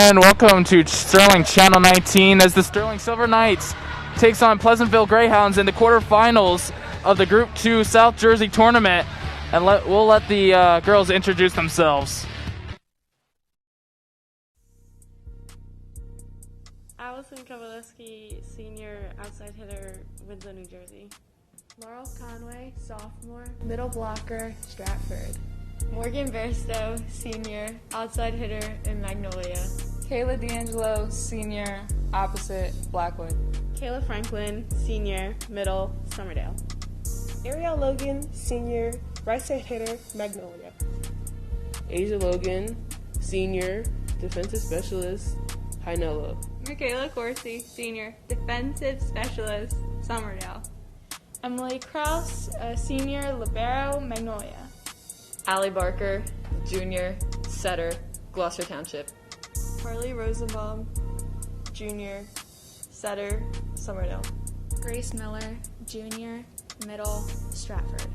And welcome to Sterling Channel 19 as the Sterling Silver Knights takes on Pleasantville Greyhounds in the quarterfinals of the Group 2 South Jersey tournament. And we'll let the girls introduce themselves. Allison Kowaleski, senior, outside hitter, Winslow, New Jersey. Laurel Conway, sophomore, middle blocker, Stratford. Morgan Bairstow, senior, outside hitter in Magnolia. Kayla D'Angelo, senior, opposite, Blackwood. Kayla Franklin, senior, middle, Summerdale. Ariel Logan, senior, right side hitter, Magnolia. Asia Logan, senior, defensive specialist, Hynella. Michaela Corsi, senior, defensive specialist, Summerdale. Emily Krause, senior, libero, Magnolia. Allie Barker, junior, setter, Gloucester Township. Carly Rosenbaum, junior, setter, Summerdale. Grace Miller, junior, middle, Stratford.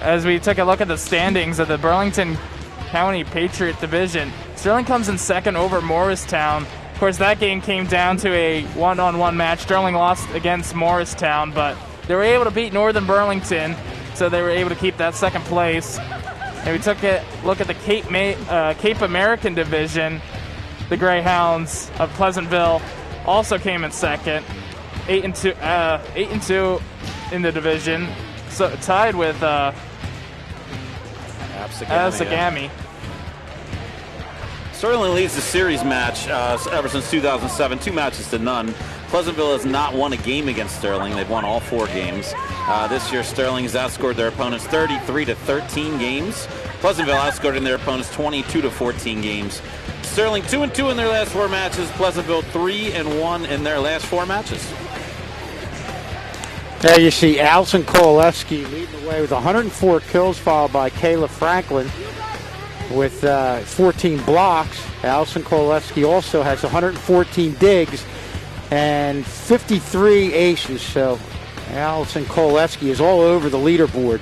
As we took a look at the standings of the Burlington County Patriot Division, Sterling comes in second over Morristown. Of course, that game came down to a one-on-one match. Sterling lost against Morristown, but they were able to beat Northern Burlington, so they were able to keep that second place. And we took a look at the Cape American Division. The Greyhounds of Pleasantville also came in second, 8-2 in the division. So tied with Absegami. Sterling leads the series match ever since 2007, 2 matches to none. Pleasantville has not won a game against Sterling. They've won all 4 games. This year, Sterling has outscored their opponents 33-13 games. Pleasantville outscored their opponents 22-14 games. Sterling 2-2 in their last 4 matches. Pleasantville 3-1 in their last 4 matches. There you see Allison Kowaleski leading the way with 104 kills, followed by Kayla Franklin with 14 blocks. Allison Kowaleski also has 114 digs and 53 aces. So Allison Kowaleski is all over the leaderboard.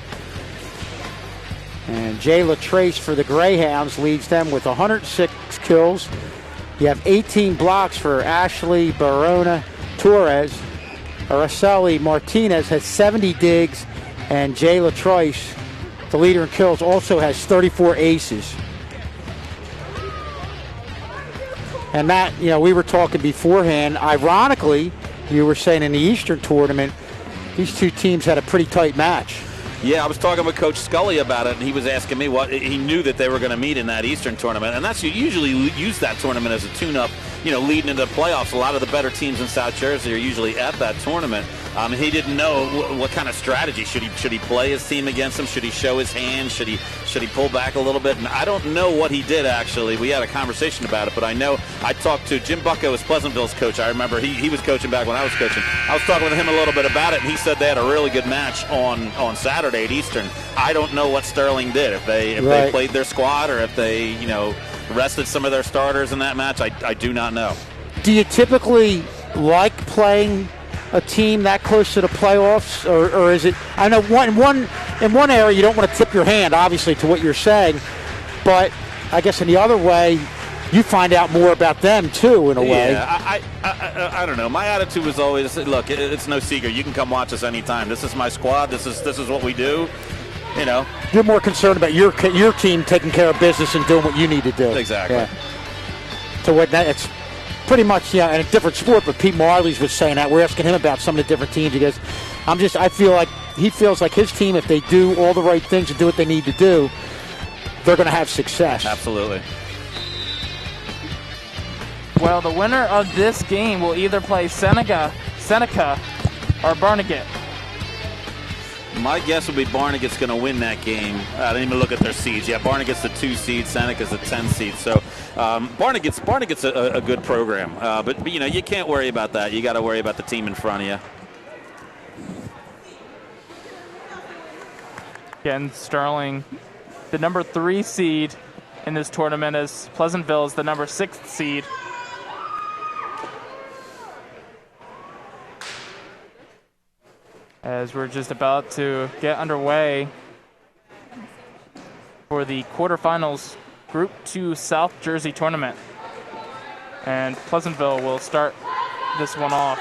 And Jayla Trace for the Greyhounds leads them with 106 kills. You have 18 blocks for Ashley Barona Torres. Araceli Martinez has 70 digs, and Jayla Trice, the leader in kills, also has 34 aces. And that, we were talking beforehand. Ironically, you were saying in the Eastern tournament, these two teams had a pretty tight match. Yeah, I was talking with Coach Scully about it, and he was asking me what he knew that they were going to meet in that Eastern tournament, and that's you usually use that tournament as a tune-up, leading into the playoffs. A lot of the better teams in South Jersey are usually at that tournament. He didn't know what kind of strategy should he play his team against him. Should he show his hand? Should he pull back a little bit? And I don't know what he did actually. We had a conversation about it, but I know I talked to Jim Bucko, as Pleasantville's coach. I remember he was coaching back when I was coaching. I was talking with him a little bit about it, and he said they had a really good match on Saturday at Eastern. I don't know what Sterling did, if they played their squad or if they rested some of their starters in that match. I do not know. Do you typically like playing a team that close to the playoffs, or is it? I know in one area you don't want to tip your hand, obviously, to what you're saying, but I guess in the other way, you find out more about them too, in a way. Yeah, I don't know. My attitude was always, look, it's no secret. You can come watch us anytime. This is my squad. This is what we do. You're more concerned about your team taking care of business and doing what you need to do. Exactly. Yeah. So it's pretty much, in a different sport, but Pete Marley's was saying that. We're asking him about some of the different teams. He goes, I feel like he feels like his team, if they do all the right things and do what they need to do, they're going to have success. Absolutely. Well, the winner of this game will either play Seneca or Barnegat. My guess would be Barnegat's going to win that game. I didn't even look at their seeds. Yeah, Barnegat's the 2 seed, Seneca's the 10 seed. So Barnegat's a good program. But you can't worry about that. You got to worry about the team in front of you. Again, Sterling, the number 3 seed in this tournament, as Pleasantville is the number 6th seed. As we're just about to get underway for the quarterfinals Group 2 South Jersey tournament. And Pleasantville will start this one off.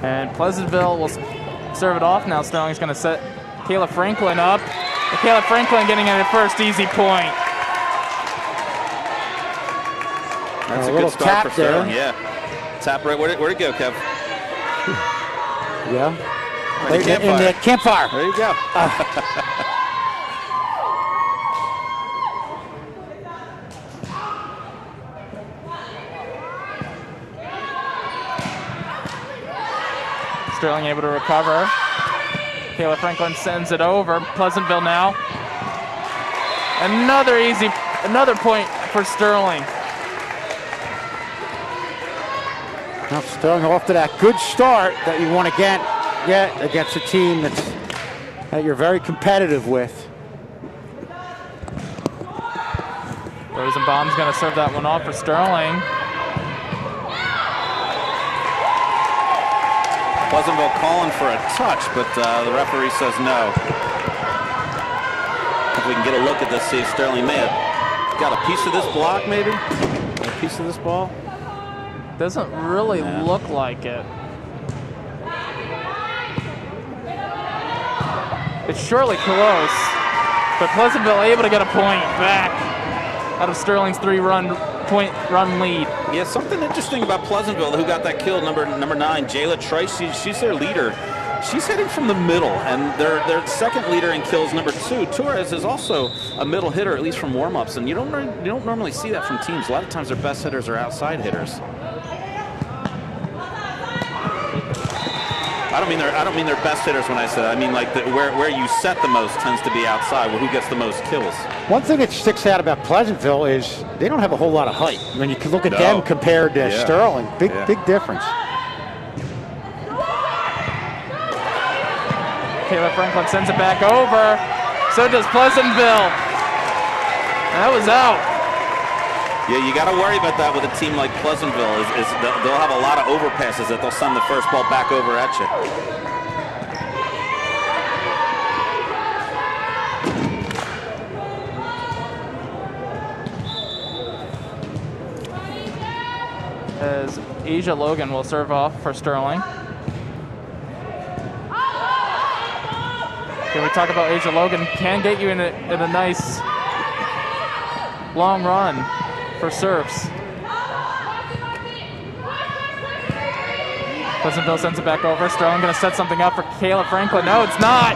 And Pleasantville will serve it off now. Sterling's going to set Kayla Franklin up. And Kayla Franklin getting her first easy point. That's a good start for Sterling. Yeah. Tap right. Where'd it go, Kev? Yeah. Right In the campfire. There you go. Sterling able to recover. Kayla Franklin sends it over. Pleasantville now. Another point for Sterling. Now Sterling off to that good start that you want to get against a team that you're very competitive with. Rosenbaum's going to serve that one off for Sterling. Pleasantville calling for a touch, but the referee says no. If we can get a look at this, see if Sterling may have got a piece of this block, maybe? A piece of this ball? Doesn't really look like it. It's surely close, but Pleasantville able to get a point back out of Sterling's 3-point run lead. Yeah, something interesting about Pleasantville, who got that kill, number 9, Jayla Trice. She's their leader. She's hitting from the middle, and their second leader in kills, number 2, Torres, is also a middle hitter, at least from warm-ups, and you don't normally see that from teams. A lot of times their best hitters are outside hitters. I don't mean their best hitters when I say that. I mean like where you set the most tends to be outside, where who gets the most kills. One thing that sticks out about Pleasantville is they don't have a whole lot of height. When you can look at them compared to Sterling, big difference. Kayla Franklin sends it back over. So does Pleasantville. That was out. Yeah, you got to worry about that with a team like Pleasantville. Is they'll have a lot of overpasses that they'll send the first ball back over at you. As Asia Logan will serve off for Sterling. Can we talk about Asia Logan? Can get you in a nice long run for serves. Pleasantville sends it back over. Sterling going to set something up for Kayla Franklin. No, it's not.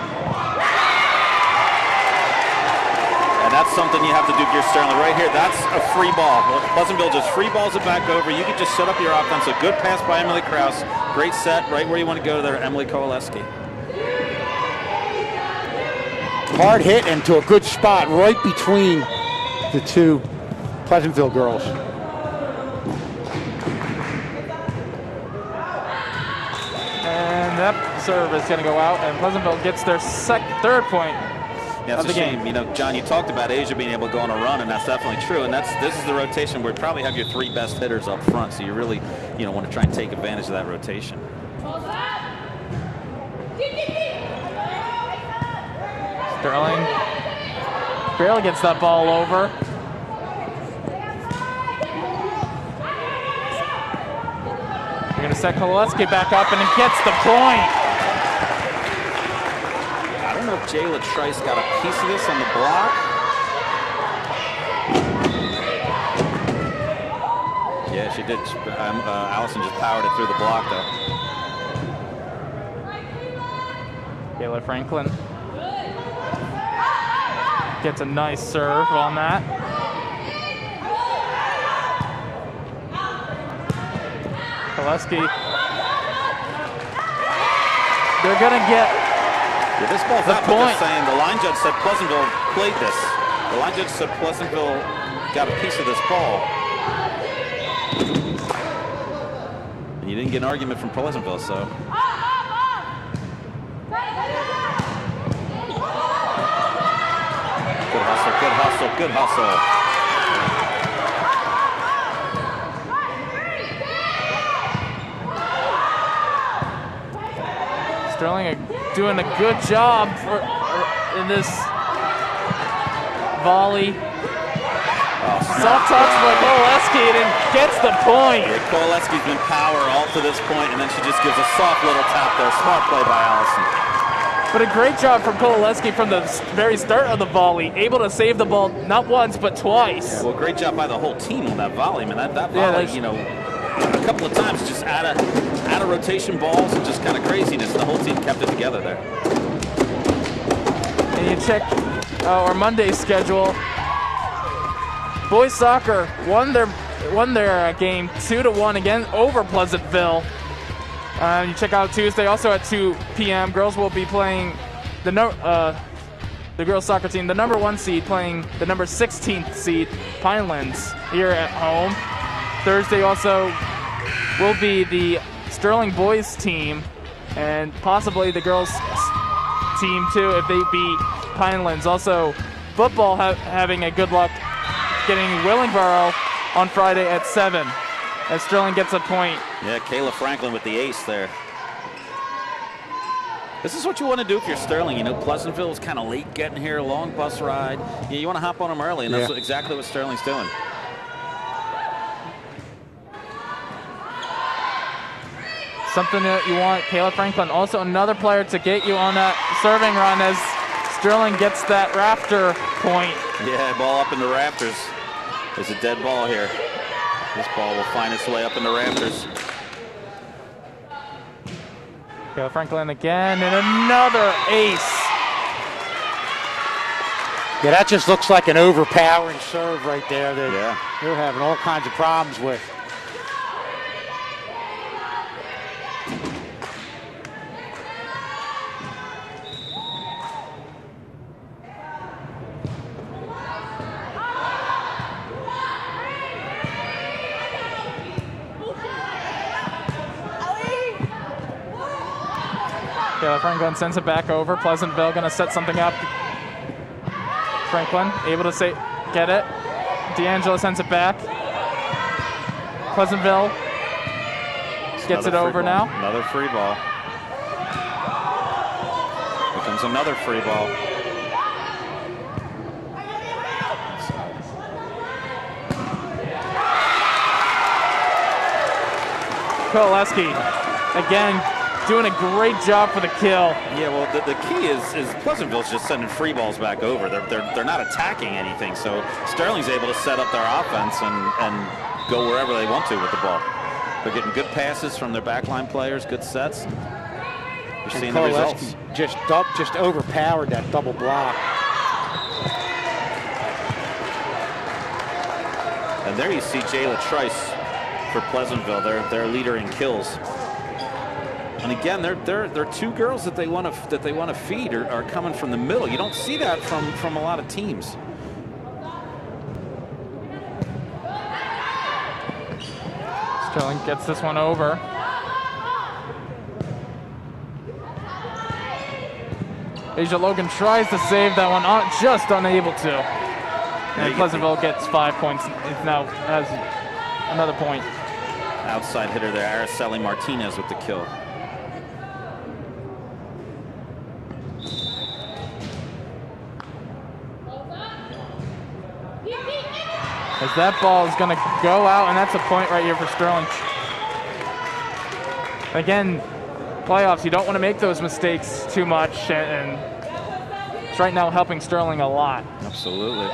And that's something you have to do if you're Sterling. Right here, that's a free ball. Pleasantville just free balls it back over. You can just set up your offense. A good pass by Emily Krause. Great set, right where you want to go there, Emily Kowaleski. Hard hit and to a good spot right between the two Pleasantville girls. And that serve is going to go out, and Pleasantville gets their third point of the game. You know, John, you talked about Asia being able to go on a run, and that's definitely true. And this is the rotation where you probably have your 3 best hitters up front, so you really want to try and take advantage of that rotation. Sterling barely gets that ball over. They're going to set Kowaleski back up, and it gets the point. I don't know if Jayla Trice got a piece of this on the block. Yeah, she did. Allison just powered it through the block, though. Kayla Franklin gets a nice serve on that. Kowaleski. They're going to get this ball's the out, point. But they're saying the line judge said Pleasantville played this. The line judge said Pleasantville got a piece of this ball. get an argument from Pleasantville, so. Good hustle, good hustle, good hustle. Sterling doing a good job in this volley. Soft touch by Koleski and gets the point. Yeah, Koleski's been power all to this point, and then she just gives a soft little tap there. Smart play by Allison. But a great job from Koleski from the very start of the volley, able to save the ball not once but twice. Yeah, well, great job by the whole team on that volley. I mean, that volley, you know, a couple of times just out of rotation balls and just kind of craziness. The whole team kept it together there. And you check our Monday schedule. Boys soccer won their game 2-1 again over Pleasantville. You check out Tuesday also at 2 p.m. Girls will be playing the girls soccer team, the number 1 seed, playing the number 16th seed Pinelands here at home. Thursday also will be the Sterling boys team and possibly the girls team too if they beat Pinelands. Also, football having a good luck getting Willingboro on Friday at 7 as Sterling gets a point. Yeah, Kayla Franklin with the ace there. This is what you want to do if you're Sterling. You know, Pleasantville was kind of late getting here, a long bus ride. Yeah, you want to hop on them early, and that's exactly what Sterling's doing. Something that you want, Kayla Franklin, also another player to get you on that serving run as Sterling gets that rafter point. Yeah, ball up in the rafters. There's a dead ball here. This ball will find its way up in the rafters. Kayla Franklin again, and another ace. Yeah, that just looks like an overpowering serve right there that they're having all kinds of problems with. Kayla Franklin sends it back over. Pleasantville going to set something up. Franklin able to get it. D'Angelo sends it back. Pleasantville gets it over now. Another free ball. Here comes another free ball. Koleski again doing a great job for the kill. Yeah, well, the key is Pleasantville's just sending free balls back over. They're not attacking anything, so Sterling's able to set up their offense and go wherever they want to with the ball. They're getting good passes from their backline players, good sets. You're seeing the results. Just overpowered that double block. And there you see Jayla Trice for Pleasantville, their leader in kills. And again, they're two girls that they want to feed are coming from the middle. You don't see that from a lot of teams. Sterling gets this one over. Asia Logan tries to save that one, just unable to. And Pleasantville gets 5 points. It now has another point. Outside hitter there, Araceli Martinez with the kill. As that ball is going to go out, and that's a point right here for Sterling. Again, playoffs, you don't want to make those mistakes too much, and it's right now helping Sterling a lot. Absolutely.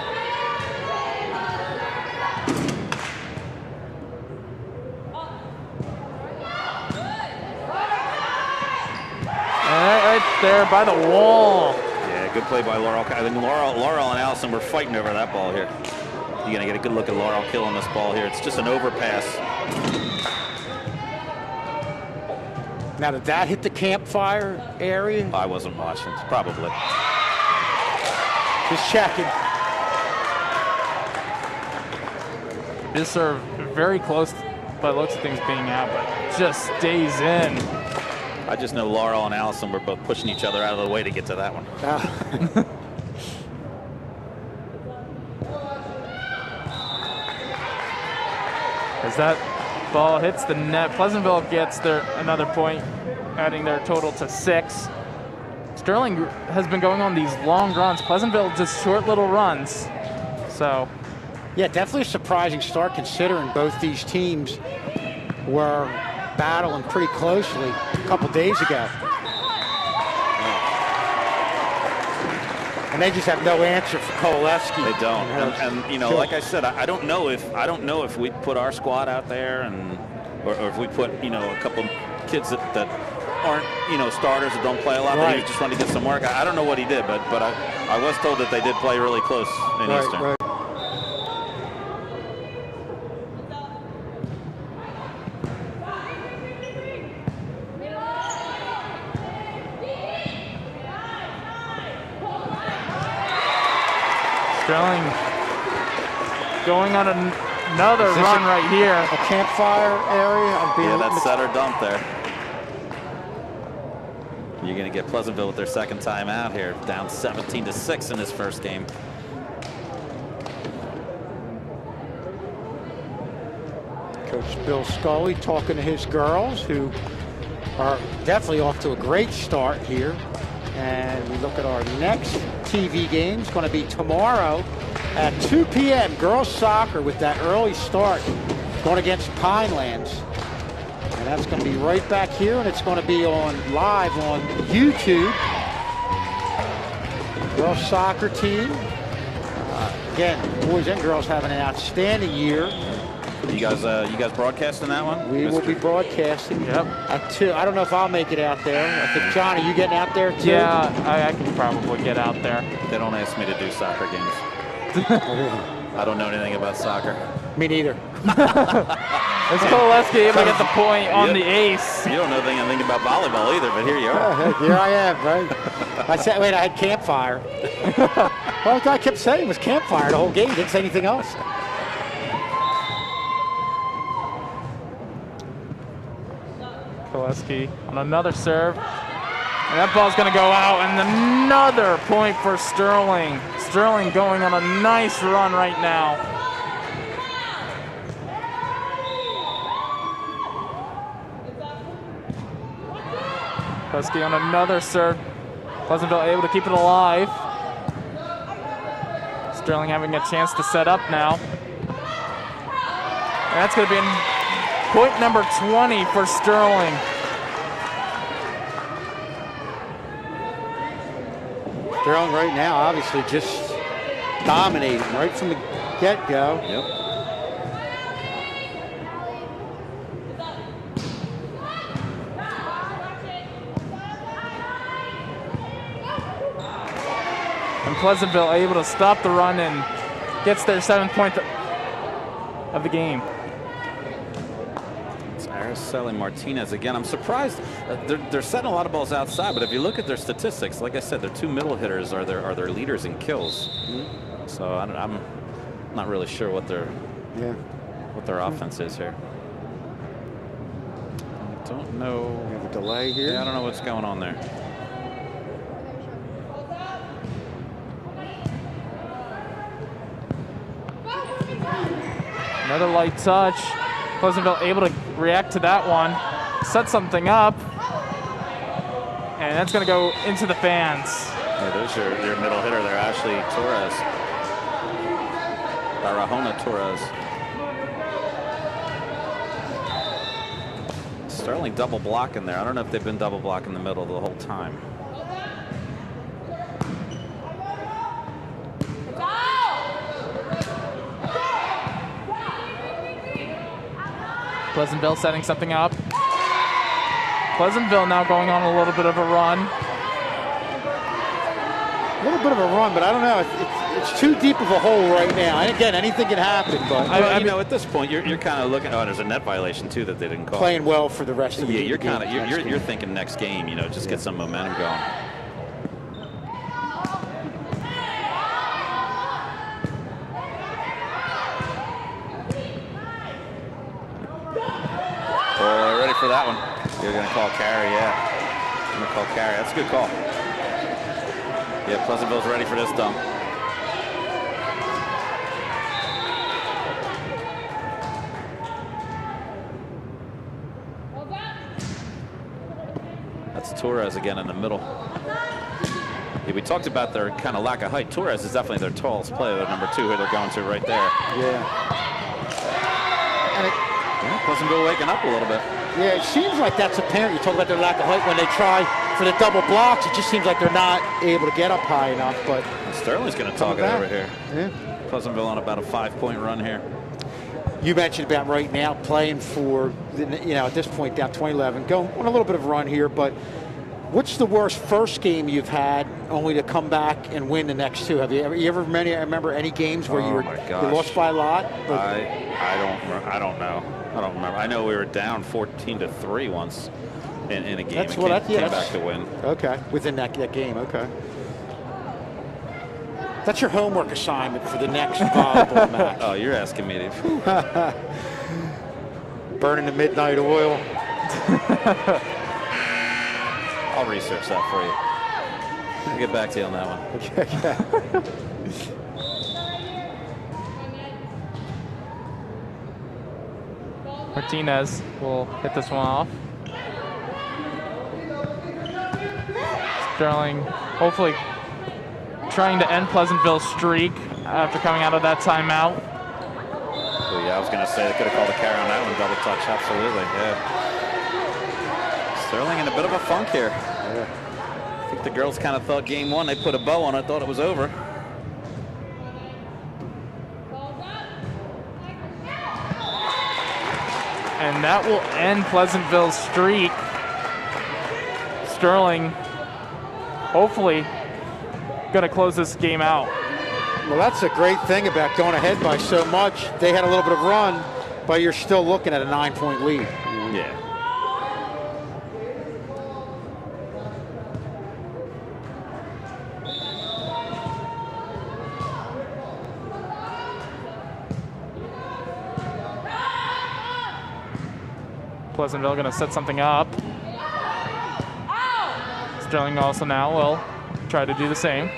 Right there by the wall. Yeah, good play by Laurel. I think Laurel and Allison were fighting over that ball here. You're going to get a good look at Laurel killing this ball here. It's just an overpass. Now, did that hit the campfire area? I wasn't watching. Probably. Just checking. This serve very close by the looks of things being out, but just stays in. I just know Laurel and Allison were both pushing each other out of the way to get to that one. As that ball hits the net, Pleasantville gets another point, adding their total to 6. Sterling has been going on these long runs. Pleasantville just short little runs. So, yeah, definitely a surprising start considering both these teams were battling pretty closely a couple days ago. And they just have no answer for Kowaleski. They don't. And you know, like I said, I don't know if we put our squad out there or if we put, you know, a couple kids that aren't, you know, starters that don't play a lot, but he was just trying to get some work. I don't know what he did, but I was told that they did play really close in Eastern. Right. Sterling going on another run right here. A campfire area? Yeah, that's set or dump there. You're going to get Pleasantville with their second time out here, down 17-6 in this first game. Coach Bill Scully talking to his girls, who are definitely off to a great start here. And we look at our next TV game. It's going to be tomorrow at 2 p.m. Girls soccer with that early start going against Pinelands. And that's going to be right back here, and it's going to be live on YouTube. Girls soccer team. Again, boys and girls having an outstanding year. You guys broadcasting that one? We will be broadcasting. Yep. At 2. I don't know if I'll make it out there. I think, John, are you getting out there too? Yeah, I can probably get out there. They don't ask me to do soccer games. I don't know anything about soccer. Me neither. Is Kowaleski able to get the point on the ace? You don't know anything about volleyball either, but here you are. Here I am, right? I said, wait, I had campfire. Well, the guy kept saying it was campfire the whole game. Didn't say anything else. Kowaleski on another serve. And that ball's going to go out, and another point for Sterling. Sterling going on a nice run right now. Kowaleski on another serve. Pleasantville able to keep it alive. Sterling having a chance to set up now. And that's going to be point number 20 for Sterling. Sterling right now, obviously, just dominating right from the get-go. Yep. And Pleasantville able to stop the run and gets their 7th point of the game. Araceli Martinez again. I'm surprised. They're setting a lot of balls outside, but if you look at their statistics, like I said, their 2 middle hitters are their leaders in kills. So I'm not really sure what their offense is here. I don't know. We have a delay here. Yeah, I don't know what's going on there. Another light touch. Pleasantville able to react to that one, set something up, and that's going to go into the fans. Yeah, there's your middle hitter there, Ashley Torres. Barahona Torres. Sterling double blocking there. I don't know if they've been double blocking the middle the whole time. Pleasantville setting something up. Pleasantville now going on a little bit of a run. A little bit of a run, but I don't know. It's too deep of a hole right now. And again, anything can happen. But I mean, at this point, you're kind of looking. Oh, there's a net violation too that they didn't call. Playing well for the rest of the game. Yeah, you're thinking next game. You know, just get some momentum going. for that one. You're going to call carry, yeah. I'm going to call carry. That's a good call. Yeah, Pleasantville's ready for this dunk. That's Torres again in the middle. Yeah, we talked about their kind of lack of height. Torres is definitely their tallest player, number 2, who they're going to right there. Yeah. Pleasantville waking up a little bit. Yeah, it seems like that's apparent. You talk about their lack of height when they try for the double blocks. It just seems like they're not able to get up high enough. But Sterling's going to talk it over here. Yeah. Pleasantville on about a 5-point run here. You mentioned about right now playing for, at this point down 2011, going on a little bit of a run here. But what's the worst first game you've had only to come back and win the next 2? Have you ever remember any games where you lost by a lot? I don't know. I don't remember. I know we were down 14-3 once in a game and came back to win. Okay, within that game, okay. That's your homework assignment for the next volleyball match. Oh, you're asking me to. Burning the midnight oil. I'll research that for you. I'll get back to you on that one. Okay. Martinez will hit this one off. Sterling hopefully trying to end Pleasantville's streak after coming out of that timeout. Well, yeah, I was going to say they could have called a carry on that one. Double touch, absolutely, yeah. Sterling in a bit of a funk here. Yeah. I think the girls kind of thought game 1, they put a bow on it, thought it was over. And that will end Pleasantville's streak. Sterling hopefully going to close this game out. Well, that's a great thing about going ahead by so much. They had a little bit of run, but you're still looking at a 9-point lead. Yeah. Pleasantville going to set something up. Sterling also now will try to do the same.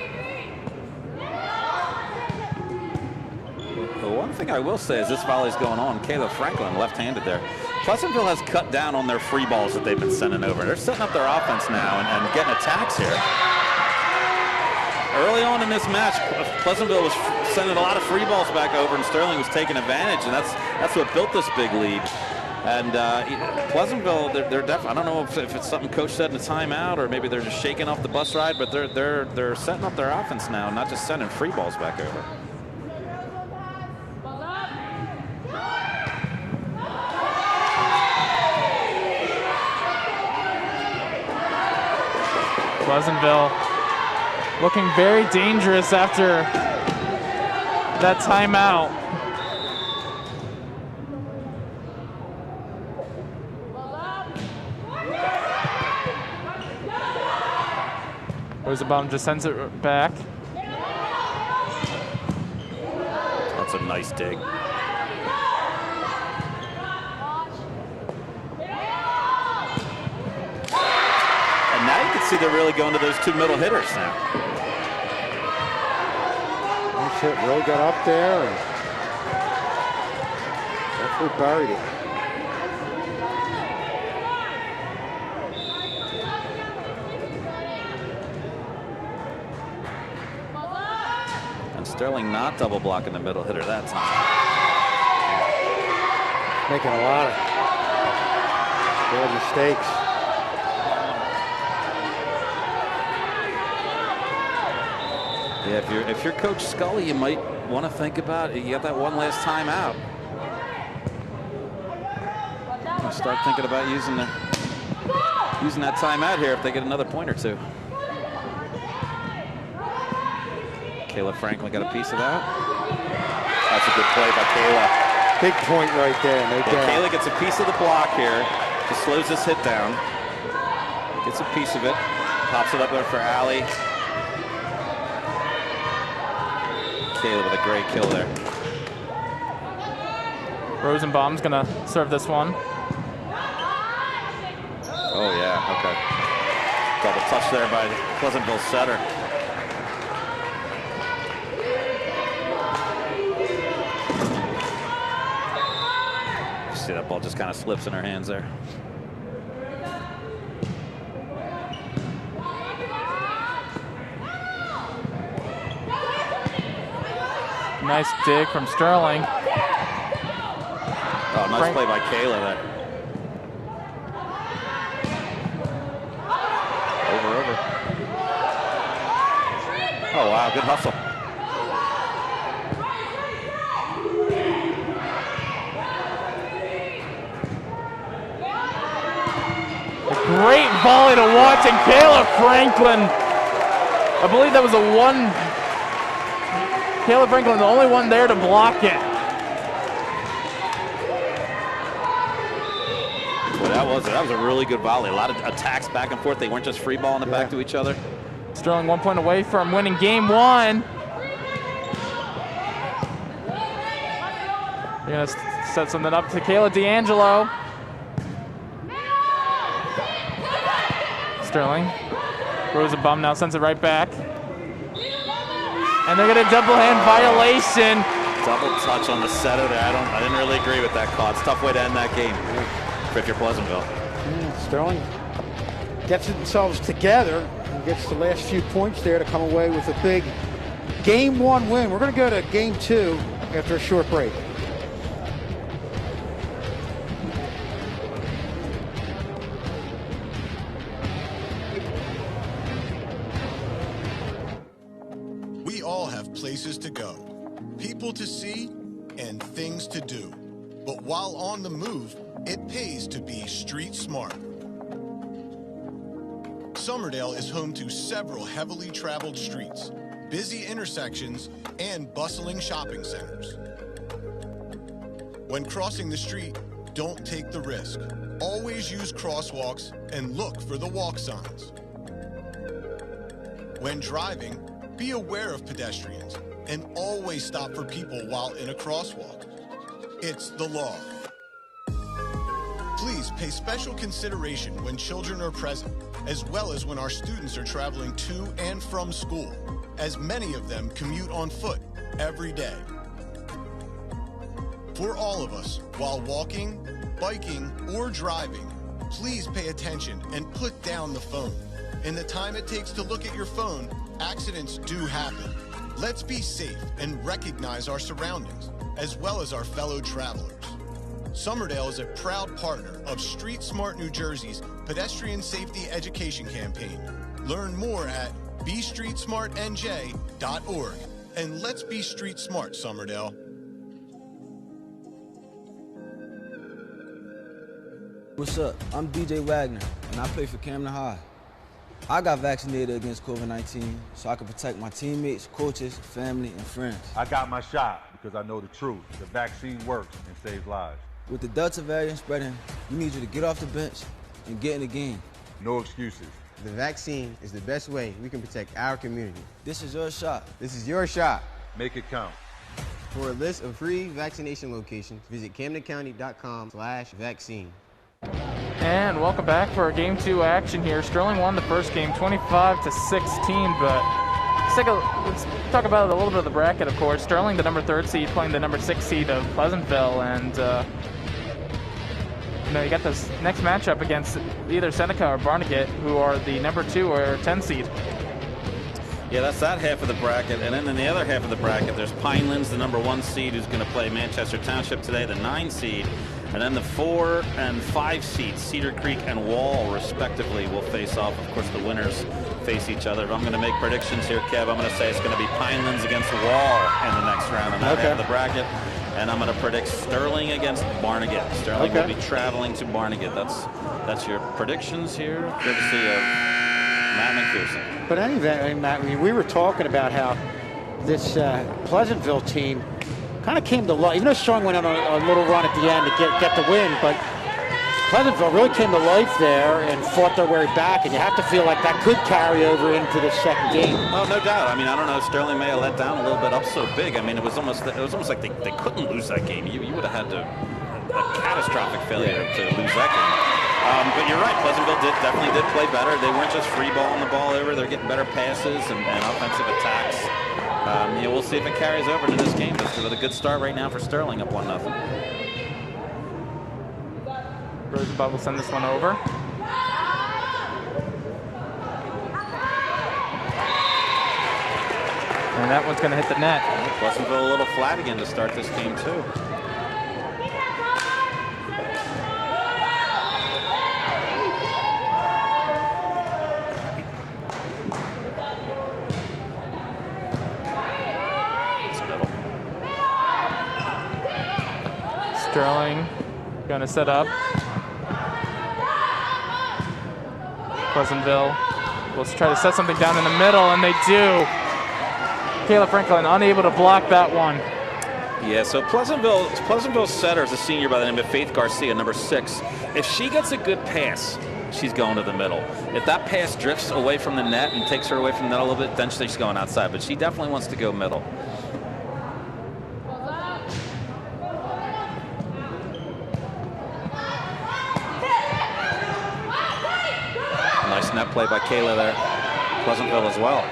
The one thing I will say is this volley's going on. Kayla Franklin, left-handed there. Pleasantville has cut down on their free balls that they've been sending over. They're setting up their offense now and getting attacks here. Early on in this match, Pleasantville was sending a lot of free balls back over, and Sterling was taking advantage, and that's what built this big lead. And Pleasantville, they're definitely, I don't know if it's something coach said in the timeout or maybe they're just shaking off the bus ride, but they're setting up their offense now, not just sending free balls back over. Pleasantville looking very dangerous after that timeout. Rosenbaum just sends it back. That's a nice dig. And now you can see they're really going to those 2 middle hitters now. Nice hit, really got up there and definitely buried it. Sterling not double blocking the middle hitter that time. Making a lot of bad mistakes. Yeah, if you're Coach Scully, you might want to think about it. You got that one last time out. Start thinking about using that timeout here if they get another point or 2. Kayla Franklin got a piece of that. That's a good play by Kayla. Big point right there. No doubt. Kayla gets a piece of the block here. Just slows this hit down. Gets a piece of it. Pops it up there for Allie. Kayla with a great kill there. Rosenbaum's going to serve this one. Okay. Double touch there by Pleasantville setter. See that ball just kind of slips in her hands there. Nice dig from Sterling. Oh, nice play by Kayla there. Over. Oh, wow, good hustle. Great volley to watch, and Kayla Franklin, I believe that was a one. Kayla Franklin, the only one there to block it. Well, that was a really good volley. A lot of attacks back and forth. They weren't just free balling it back to each other. Sterling 1 point away from winning game 1. They're gonna set something up to Kayla D'Angelo. Sterling throws a bum, now sends it right back. And they're gonna double hand violation. Double touch on the setter there. I didn't really agree with that call. It's a tough way to end that game if you're Pleasantville. Sterling gets themselves together and gets the last few points there to come away with a big game 1 win. We're gonna go to game 2 after a short break. We all have places to go, people to see, and things to do. But while on the move, it pays to be street smart. Somerdale is home to several heavily traveled streets, busy intersections, and bustling shopping centers. When crossing the street, don't take the risk. Always use crosswalks and look for the walk signs. When driving, be aware of pedestrians and always stop for people while in a crosswalk. It's the law. Please pay special consideration when children are present, as well as when our students are traveling to and from school, as many of them commute on foot every day. For all of us, while walking, biking, or driving, please pay attention and put down the phone. In the time it takes to look at your phone, accidents do happen. Let's be safe and recognize our surroundings, as well as our fellow travelers. Somerdale is a proud partner of Street Smart New Jersey's Pedestrian Safety Education Campaign. Learn more at bestreetsmartnj.org. And let's be street smart, Somerdale. What's up? I'm DJ Wagner, and I play for Camden High. I got vaccinated against COVID-19 so I can protect my teammates, coaches, family, and friends. I got my shot because I know the truth. The vaccine works and saves lives. With the Delta variant spreading, we need you to get off the bench and get in the game. No excuses. The vaccine is the best way we can protect our community. This is your shot. This is your shot. Make it count. For a list of free vaccination locations, visit CamdenCounty.com/vaccine. And welcome back for game 2 action here. Sterling won the first game 25-16, but let's talk about a little bit of the bracket, of course. Sterling, the number 3rd seed, playing the number 6 seed of Pleasantville, and you got this next matchup against either Seneca or Barnegat, who are the number 2 or 10 seed. Yeah, that's that half of the bracket. And then in the other half of the bracket, there's Pinelands, the number 1 seed, who's going to play Manchester Township today, the 9 seed. And then the 4 and 5 seeds, Cedar Creek and Wall, respectively, will face off. Of course, the winners face each other. If I'm going to make predictions here, Kev, I'm going to say it's going to be Pinelands against Wall in the next round in that half of the bracket. And I'm going to predict Sterling against Barnegat. Sterling will be traveling to Barnegat. That's your predictions here, courtesy of Matt McPherson. But anyway, Matt, we were talking about how this Pleasantville team kind of came to life. Even though Sterling went on a little run at the end to get the win, but Pleasantville really came to life there and fought their way back, and you have to feel like that could carry over into the second game. Oh, no doubt. I mean, I don't know. Sterling may have let down a little bit up so big. I mean, it was almost like they couldn't lose that game. You would have had a catastrophic failure to lose that game. but you're right. Pleasantville definitely did play better. They weren't just free balling the ball over. They're getting better passes and offensive attacks. We'll see if it carries over to this game. It's with a good start right now for Sterling, up 1-0. Rosenbach will send this one over. And that one's going to hit the net. Pleasantville a little flat again to start this game, too. Sterling going to set up. Pleasantville will try to set something down in the middle, and they do. Kayla Franklin unable to block that one. Yeah, so Pleasantville's setter is a senior by the name of Faith Garcia, number 6. If she gets a good pass, she's going to the middle. If that pass drifts away from the net and takes her away from the net a little bit, then she's going outside. But she definitely wants to go middle. Nice net play by Kayla there. Pleasantville as well.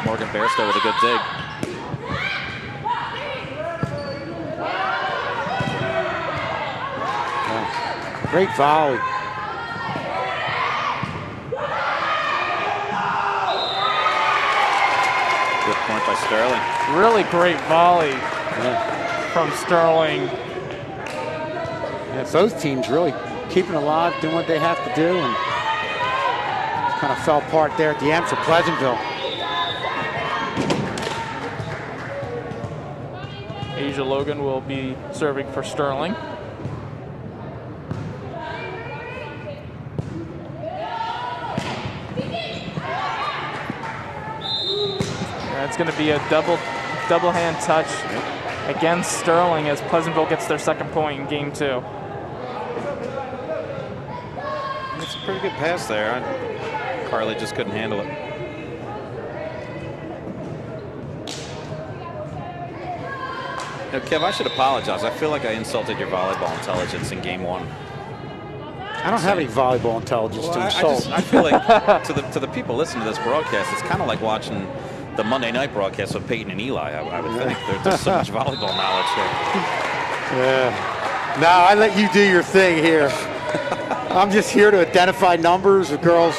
Morgan Bairstow with a good dig. Yeah. Great volley. Good point by Sterling. Really great volley from Sterling. Yeah, both teams really keeping alive, doing what they have to do, and kind of fell apart there at the end for Pleasantville. Asia Logan will be serving for Sterling. That's going to be a double hand touch against Sterling as Pleasantville gets their second point in game 2. It's a pretty good pass there. Carly just couldn't handle it. Kev, I should apologize. I feel like I insulted your volleyball intelligence in game 1. I don't have any volleyball intelligence to insult. I feel like to the people listening to this broadcast, it's kind of like watching the Monday night broadcast of Peyton and Eli. I would think there's so much volleyball knowledge here. Yeah. Now I let you do your thing here. I'm just here to identify numbers of girls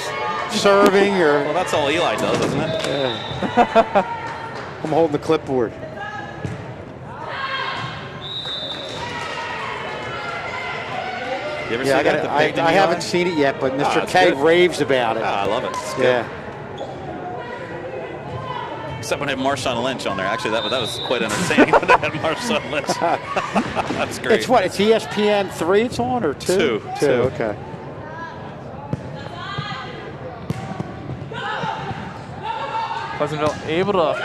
serving or. Well, that's all Eli does, isn't it? Yeah. I'm holding the clipboard. You ever see that? I haven't seen it yet, but Mr. K raves about it. I love it. It's good. Yeah. Except when they had Marshawn Lynch on there. Actually, that was quite entertaining when they had Marshawn Lynch. That's great. It's what? It's ESPN 3 it's on, or 2? 2. Okay. Pleasantville able to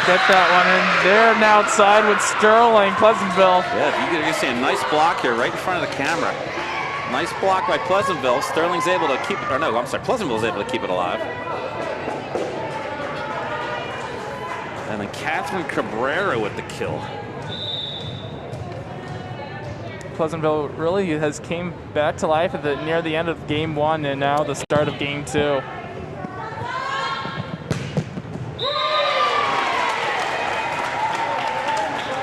get that one in. They're now outside with Sterling. Pleasantville. Yeah, you see a nice block here right in front of the camera. Nice block by Pleasantville. Sterling's able to keep it, or no, I'm sorry, Pleasantville's able to keep it alive. And then Catherine Cabrera with the kill. Pleasantville really has came back to life at near the end of game 1 and now the start of game 2.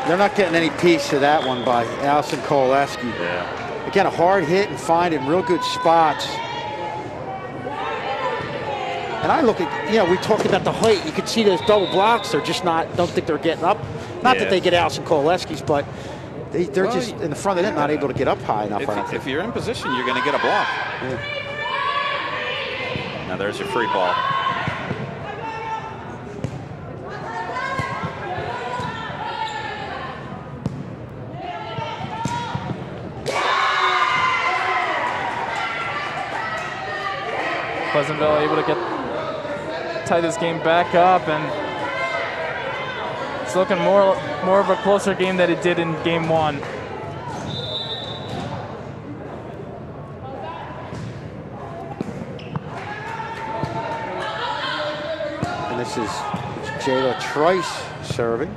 They're not getting any piece of that one by Allison Koleski. Yeah. Again, a hard hit and finding real good spots. And I look at, we talked about the height. You can see those double blocks. They're just not, don't think they're getting up. Not that they get Allison Koleski's, but they're just in the front of it, not able to get up high enough. If you're in position, you're going to get a block. Yeah. Now there's your free ball. Pleasantville able to tie this game back up, and it's looking more of a closer game than it did in game 1. And this is Jayla Trice serving.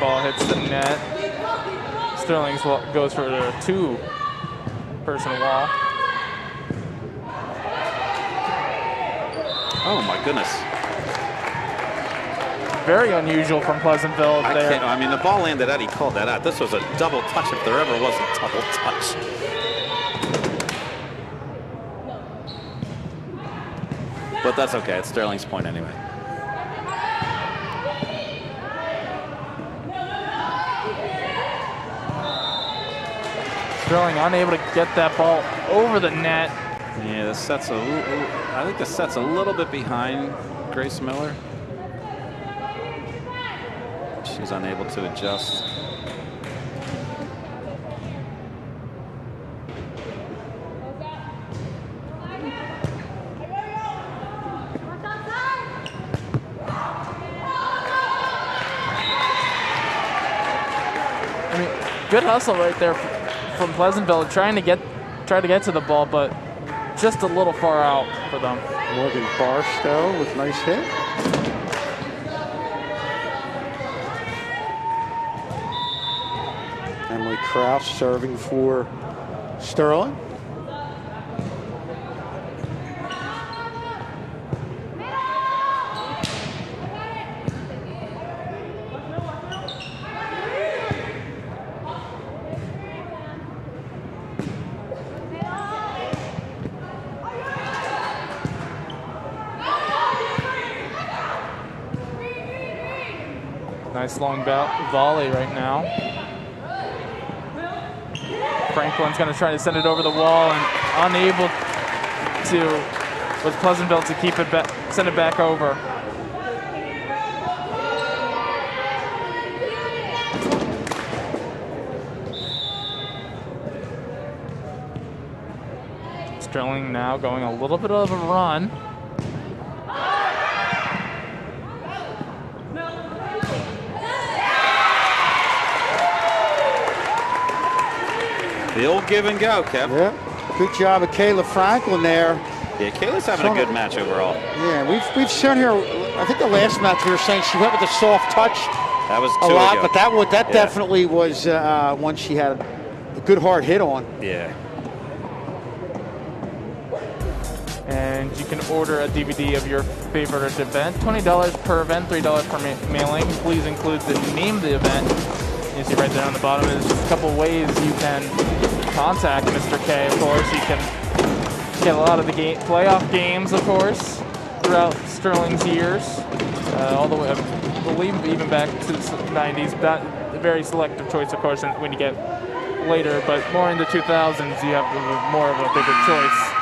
ball hits the net. Sterling goes for the 2-person wall. Oh my goodness. Very unusual from Pleasantville there. I mean, the ball landed out. He called that out. This was a double touch if there ever was a double touch. But that's okay. It's Sterling's point anyway. Sterling unable to get that ball over the net. Yeah, the set's I think the set's a little bit behind Grace Miller. She's unable to adjust. I mean, good hustle right there from Pleasantville, try to get to the ball, but just a little far out for them. Morgan Barstow with a nice hit. Emily Kraus serving for Sterling. Nice long volley right now. Franklin's going to try to send it over the wall and unable to, with Pleasantville, to keep it back, send it back over. Sterling now going a little bit of a run. The old give and go, Kev. Yeah, good job of Kayla Franklin there. Yeah, Kayla's having a good match overall. Yeah, we've shown her. I think the last match we were saying she went with a soft touch. That was a lot, ago. but that definitely was one she had a good hard hit on. Yeah. And you can order a DVD of your favorite event. $20 per event, $3 per mailing. Please include the name of the event. You see right there on the bottom, there's just a couple ways you can contact Mr. K, of course. You can get a lot of the playoff games, of course, throughout Sterling's years. All the way, I believe, even back to the 90s. That very selective choice, of course, when you get later. But more in the 2000s, you have more of a bigger choice.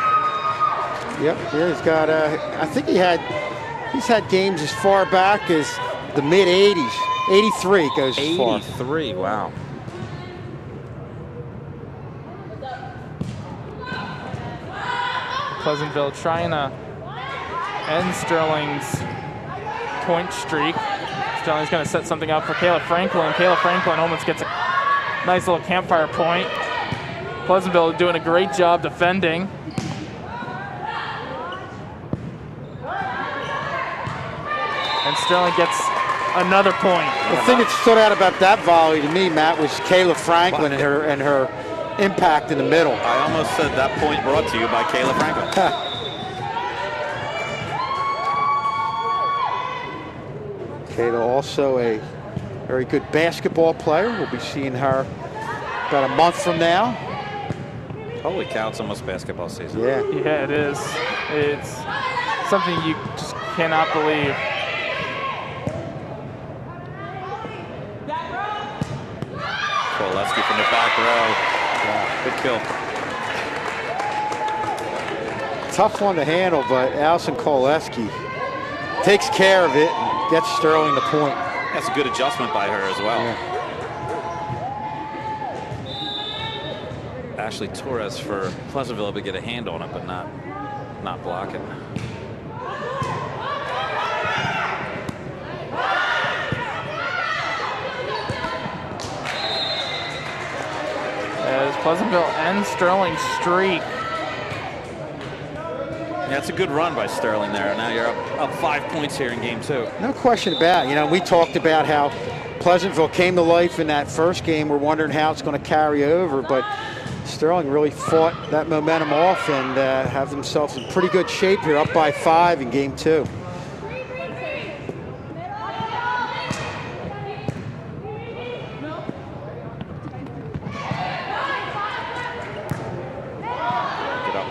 Yep, yeah, he's got, I think he's had games as far back as the mid-'80s. 83 goes as far. 83, wow. Pleasantville trying to end Sterling's point streak. Sterling's going to set something up for Kayla Franklin. Kayla Franklin almost gets a nice little campfire point. Pleasantville doing a great job defending. And Sterling gets another point. The thing that stood out about that volley to me, Matt, was Kayla Franklin and her impact in the middle. I almost said that point brought to you by Kayla Franklin. Kayla also a very good basketball player. We'll be seeing her about a month from now. Holy cow, it's almost basketball season. Yeah. Yeah, it is. It's something you just cannot believe. Koleski from the back row. Yeah, good kill. Tough one to handle, but Allison Koleski takes care of it and gets Sterling the point. That's a good adjustment by her as well. Yeah. Ashley Torres for Pleasantville to get a hand on it, but not block it. As Pleasantville ends Sterling's streak. Yeah, it's a good run by Sterling there. Now you're up 5 points here in game 2. No question about it. You know, we talked about how Pleasantville came to life in that first game. We're wondering how it's going to carry over, but Sterling really fought that momentum off and have themselves in pretty good shape here, up by 5 in game 2.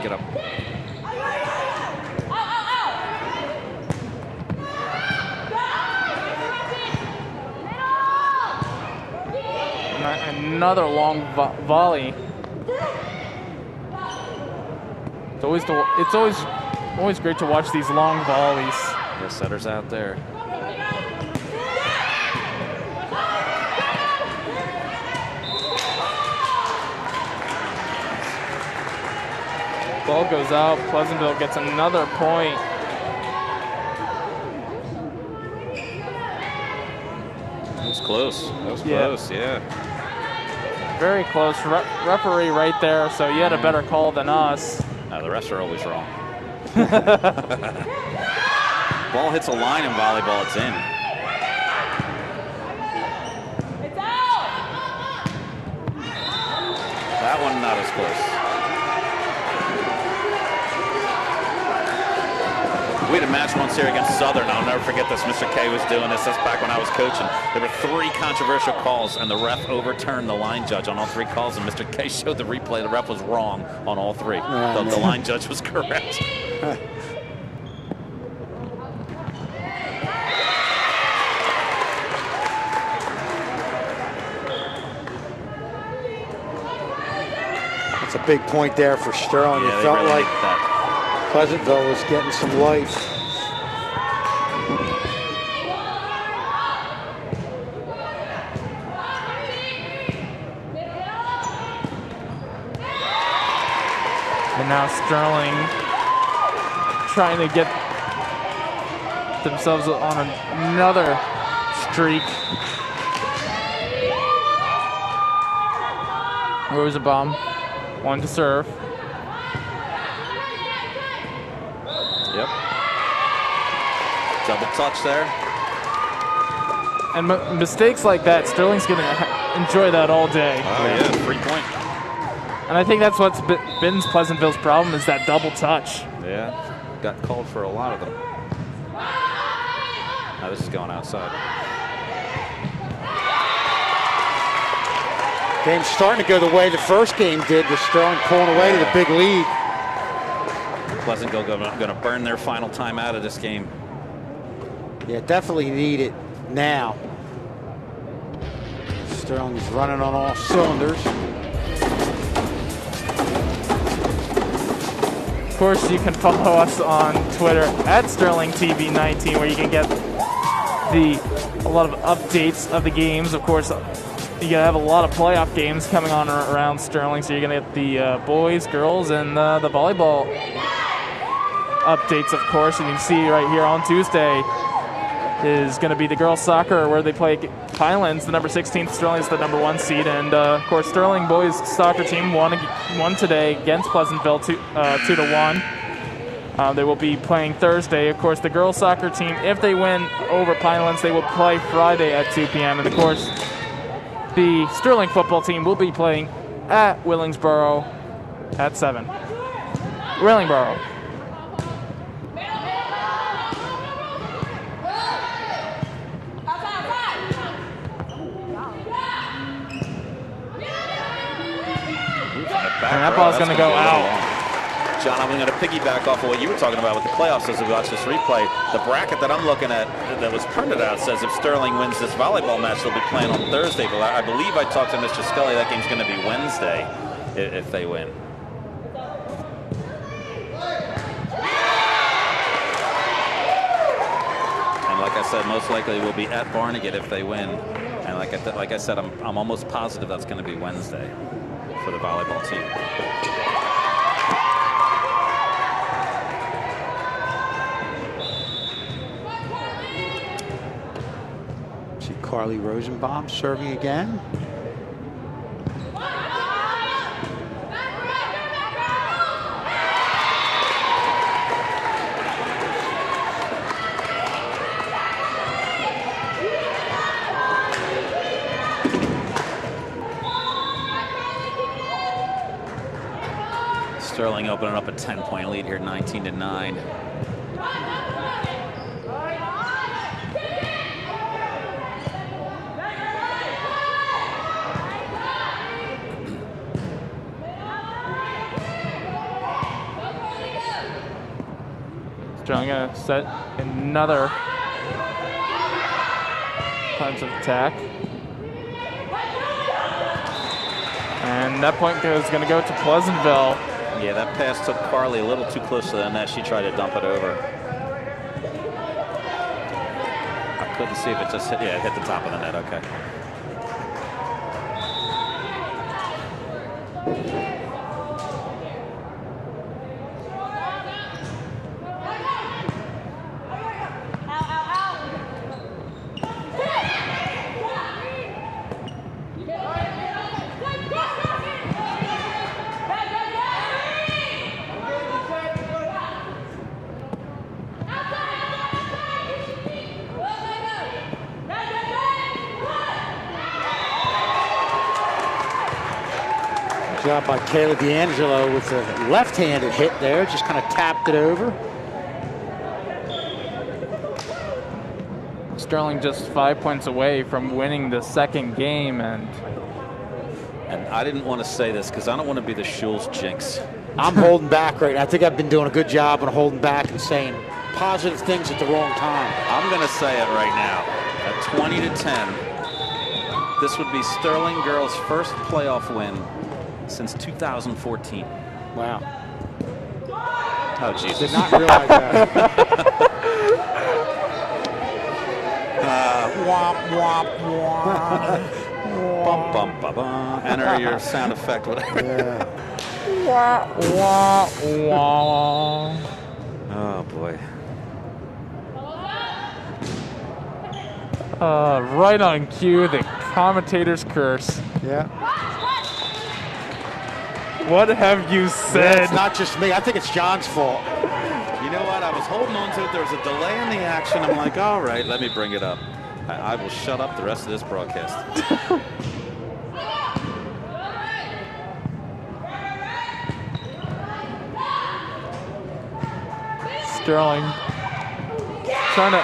Get up. Another long volley. It's always great to watch these long volleys. The setter's out there. Ball goes out. Pleasantville gets another point. That was close. That was close, yeah. Very close. Referee right there, so you had a better call than us. No, the refs are always wrong. Ball hits a line in volleyball, it's in. It's out! That one not as close. We had a match once here against Southern. I'll never forget this. Mr. K was doing this. That's back when I was coaching. There were 3 controversial calls, and the ref overturned the line judge on all 3 calls, and Mr. K showed the replay. The ref was wrong on all 3. The line judge was correct. That's a big point there for Sterling. Yeah, it felt really like that. Pleasantville was getting some life. And now Sterling trying to get themselves on another streak. Rosenbaum, 1 to serve. Yep. Double touch there. And mistakes like that, Sterling's going to enjoy that all day. Oh, yeah, 3 point. And I think that's what's been Pleasantville's problem, is that double touch. Yeah, got called for a lot of them. Now this is going outside. Game's starting to go the way the first game did, with Sterling pulling away to the big lead. Pleasantville going to burn their final time out of this game. Yeah, definitely need it now. Sterling's running on all cylinders. Of course, you can follow us on Twitter at SterlingTV19, where you can get a lot of updates of the games. Of course, you have a lot of playoff games coming on around Sterling, so you're going to get the boys, girls, and the volleyball updates, of course. And you can see right here on Tuesday is going to be the girls soccer, where they play Highlands, the number 16. Sterling's the number 1 seed, and of course Sterling boys soccer team won today against Pleasantville 2-1. They will be playing Thursday. Of course, the girls soccer team, if they win over Pinelands, they will play Friday at 2 p.m. And of course, the Sterling football team will be playing at Willingsboro at 7. Willingboro. And that ball's going to go out. John, I'm going to piggyback off of what you were talking about with the playoffs as we watch this replay. The bracket that I'm looking at that was printed out says if Sterling wins this volleyball match, they'll be playing on Thursday. But I believe I talked to Mr. Scully. That game's going to be Wednesday if they win. And like I said, most likely we'll be at Barnegat if they win. And like I said, I'm almost positive that's going to be Wednesday for the volleyball team. See Carly Rosenbaum serving again. Sterling opening up a 10-point lead here, 19-9. Sterling gonna set another offensive attack. And that point is going to go to Pleasantville. Yeah, that pass took Carly a little too close to the net. She tried to dump it over. I couldn't see if it just hit. Yeah, it hit the top of the net. Okay. Job by Kayla D'Angelo with a left-handed hit there, just kind of tapped it over. Sterling just 5 points away from winning the second game, and I didn't want to say this because I don't want to be the Schul's jinx. I'm holding back right now. I think I've been doing a good job on holding back and saying positive things at the wrong time. I'm going to say it right now. At 20-10, this would be Sterling girls' first playoff win since 2014. Wow. Oh, Jesus. Did not realize that. Womp, womp, womp. Bum, bum, bum, bum. Enter your sound effect, whatever. Yeah. Wah, wah, wah. Oh, boy. Right on cue, the commentator's curse. Yeah. What have you said? Yeah, it's not just me. I think it's John's fault. You know what? I was holding on to it. There was a delay in the action. I'm like, all right, let me bring it up. I will shut up the rest of this broadcast. Sterling trying to.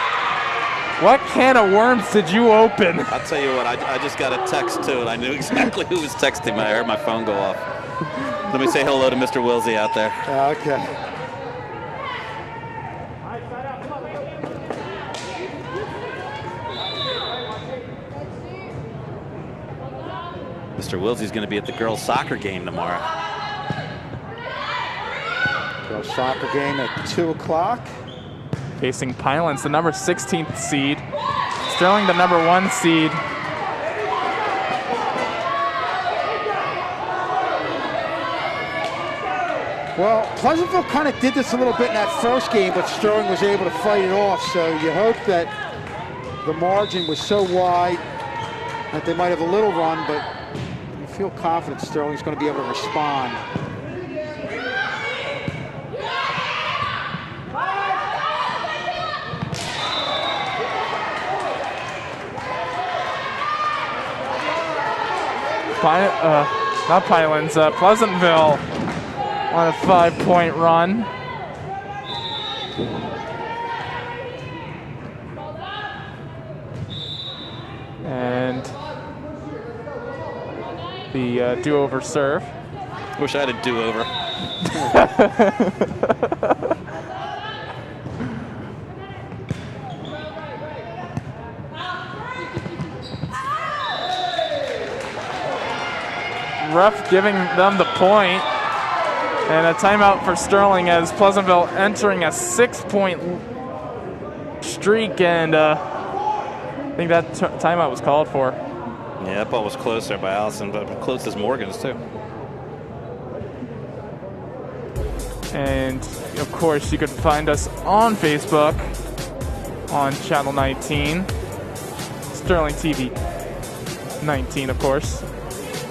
What can of worms did you open? I'll tell you what, I just got a text too, and I knew exactly who was texting me. I heard my phone go off. Let me say hello to Mr. Wilsey out there. Okay. Mr. Wilsey's going to be at the girls' soccer game tomorrow. Girls' soccer game at 2 o'clock. Facing Pinelands, the number 16th seed. Sterling, the number 1 seed. Well, Pleasantville kind of did this a little bit in that first game, but Sterling was able to fight it off. So you hope that the margin was so wide that they might have a little run, but you feel confident Sterling's going to be able to respond. Not Pinelands, Pleasantville on a 5-point run. And the do-over serve. Wish I had a do-over. Ref giving them the point, and a timeout for Sterling as Pleasantville entering a 6-point streak, and I think that timeout was called for. Yeah, that ball was close there by Allison, but close as Morgan's too. And of course, you can find us on Facebook on Channel 19, Sterling TV 19, of course.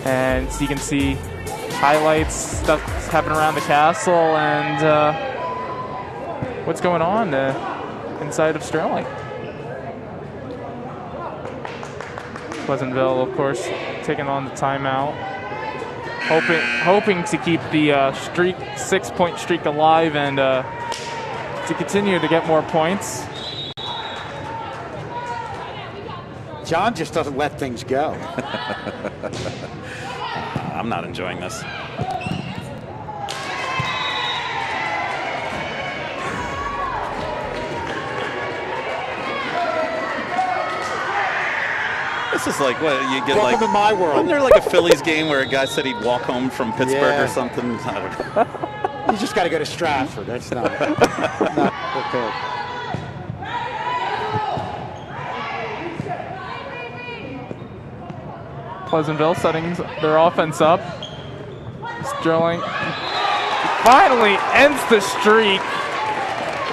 And so you can see highlights, stuff happening around the castle, and what's going on inside of Sterling. Pleasantville, of course, taking on the timeout. hoping to keep the streak, 6-point streak alive and to continue to get more points. John just doesn't let things go. I'm not enjoying this. This is like what you get. Welcome like to my world. Wasn't there like a Phillies game where a guy said he'd walk home from Pittsburgh Yeah. or something? I don't know. You just got to go to Stratford. That's not prepared. Pleasantville setting their offense up. Sterling finally ends the streak.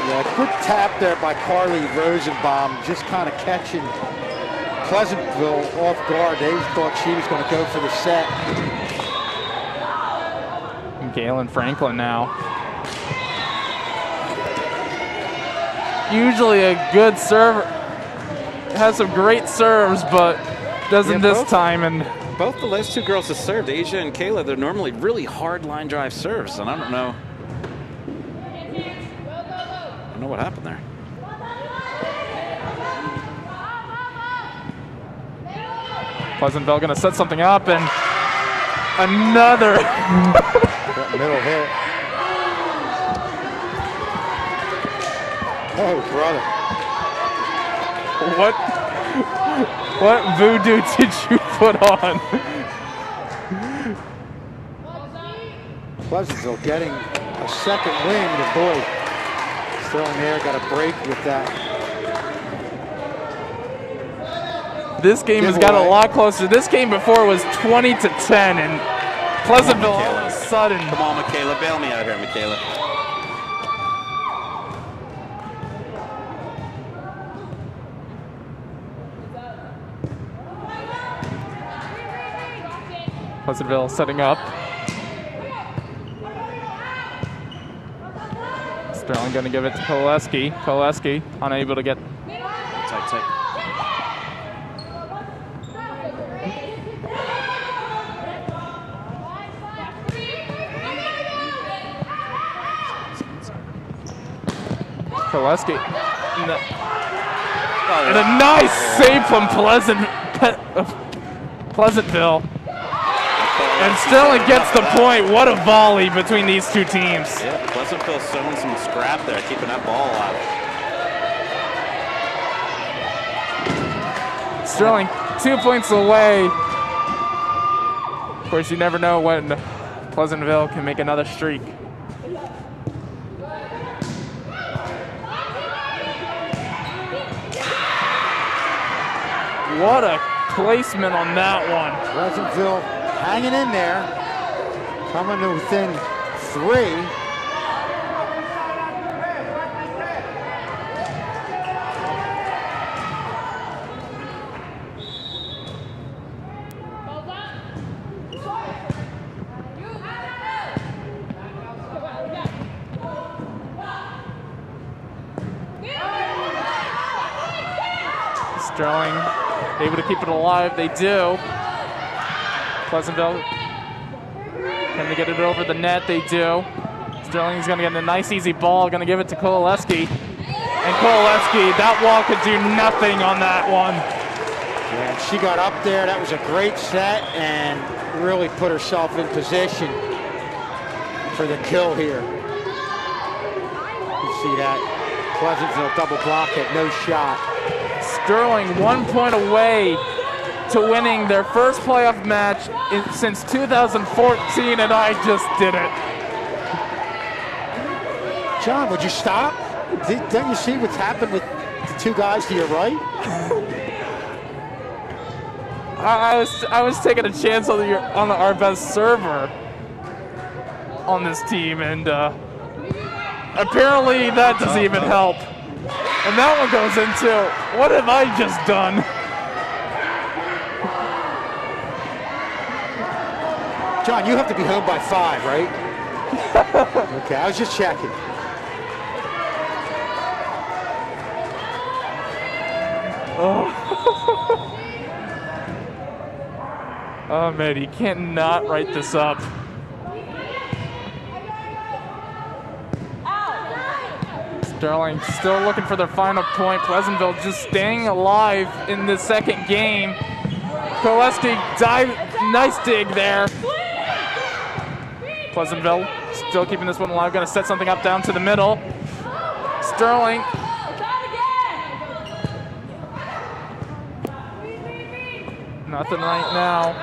Yeah, quick tap there by Carly Rosenbaum, just kind of catching Pleasantville off guard. They thought she was going to go for the set. Galen Franklin now. Usually a good server. Has some great serves, but doesn't this time. And both the last two girls have served, Asia and Kayla. They're normally really hard line drive serves, and I don't know what happened there. Pleasantville going to set something up, and another middle hit. Oh, brother. What voodoo did you put on? Pleasantville getting a second win. The boy Sterling there got a break with that. This game has got a lot closer. This game before was 20-10, and Pleasantville all of a sudden. Come on, Michaela. Bail me out here, Michaela. Pleasantville setting up. Sterling going to give it to Koleski. Koleski unable to get. Tight. Koleski. And a nice save from Pleasantville. And Sterling gets the point. What a volley between these two teams. Yeah, Pleasantville showing some scrap there, keeping that ball alive. Sterling 2 points away. Of course, you never know when Pleasantville can make another streak. What a placement on that one. Pleasantville hanging in there, coming to within 3. Sterling able to keep it alive. They do. Pleasantville, can they get it over the net? They do. Sterling's going to get a nice easy ball, going to give it to Koleski. And Koleski, that wall could do nothing on that one. Yeah, she got up there. That was a great set and really put herself in position for the kill here. You see that Pleasantville double block at no shot. Sterling 1 point away to winning their first playoff match since 2014, and I just did it. John, would you stop? Don't you see what's happened with the two guys to your right? I was taking a chance on our best server on this team, and apparently that doesn't even help. And that one goes into, what have I just done? John, you have to be home by 5, right? Okay, I was just checking. Oh, man, you can't not write this up. Sterling still looking for their final point. Pleasantville just staying alive in the second game. Koleski nice dig there. Pleasantville still keeping this one alive. Going to set something up down to the middle. Sterling. Nothing right now.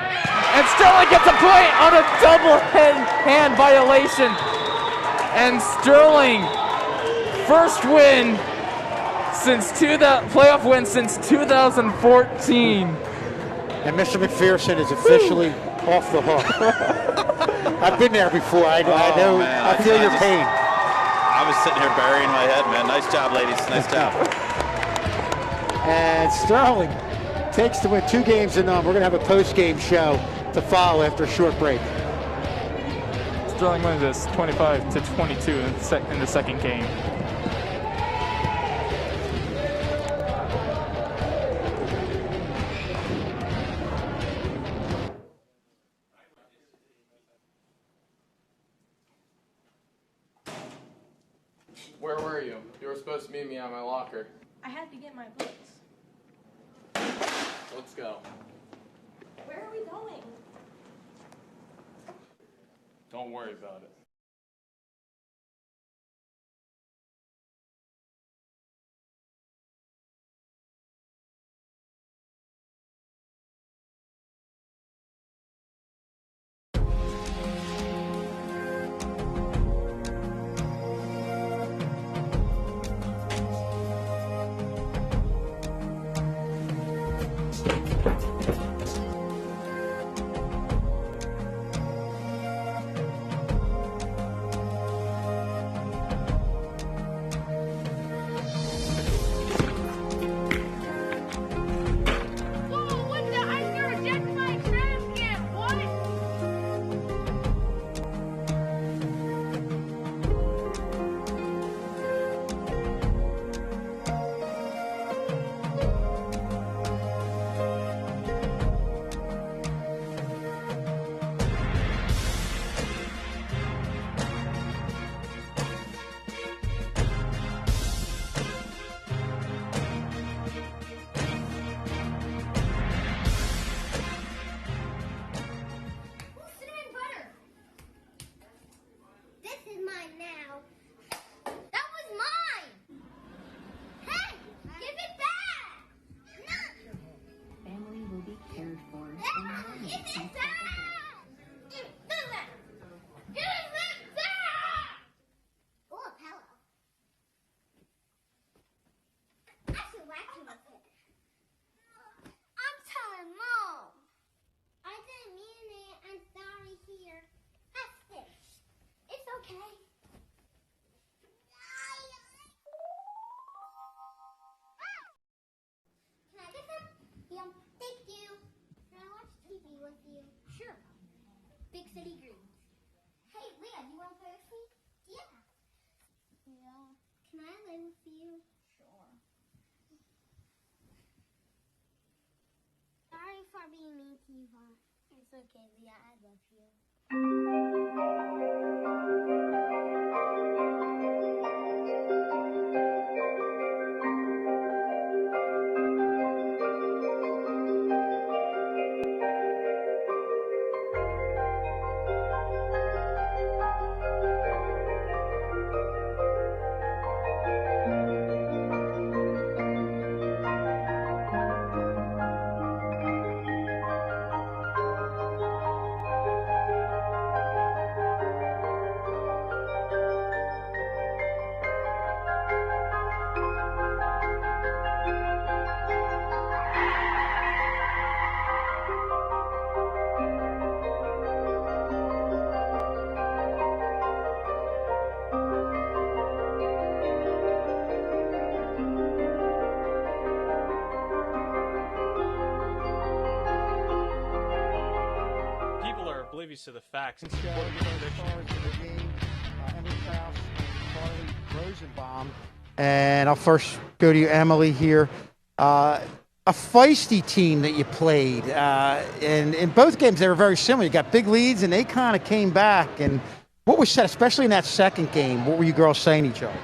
And Sterling gets a point on a double hand violation. And Sterling, first win since playoff win since 2014. And Mr. McPherson is officially off the hook. I've been there before. I know. Man, I feel your pain. I was sitting here burying my head, man. Nice job, ladies. Nice job. And Sterling takes the win, 2 games to none. We're going to have a post-game show to follow after a short break. Sterling wins this 25-22 in the second game. Where were you? You were supposed to meet me at my locker. I had to get my books. Let's go. Where are we going? Don't worry about it. City Greens. Hey, Leah, you want to play with me? Yeah. Yeah. Can I play with you? Sure. Sorry for being mean to you, Vaughn. It's okay, Leah. I love you. oblivious to the facts. And I'll first go to you, Emily, here. a feisty team that you played, and in both games they were very similar. You got big leads, and they kind of came back. And what was said, especially in that second game, what were you girls saying to each other?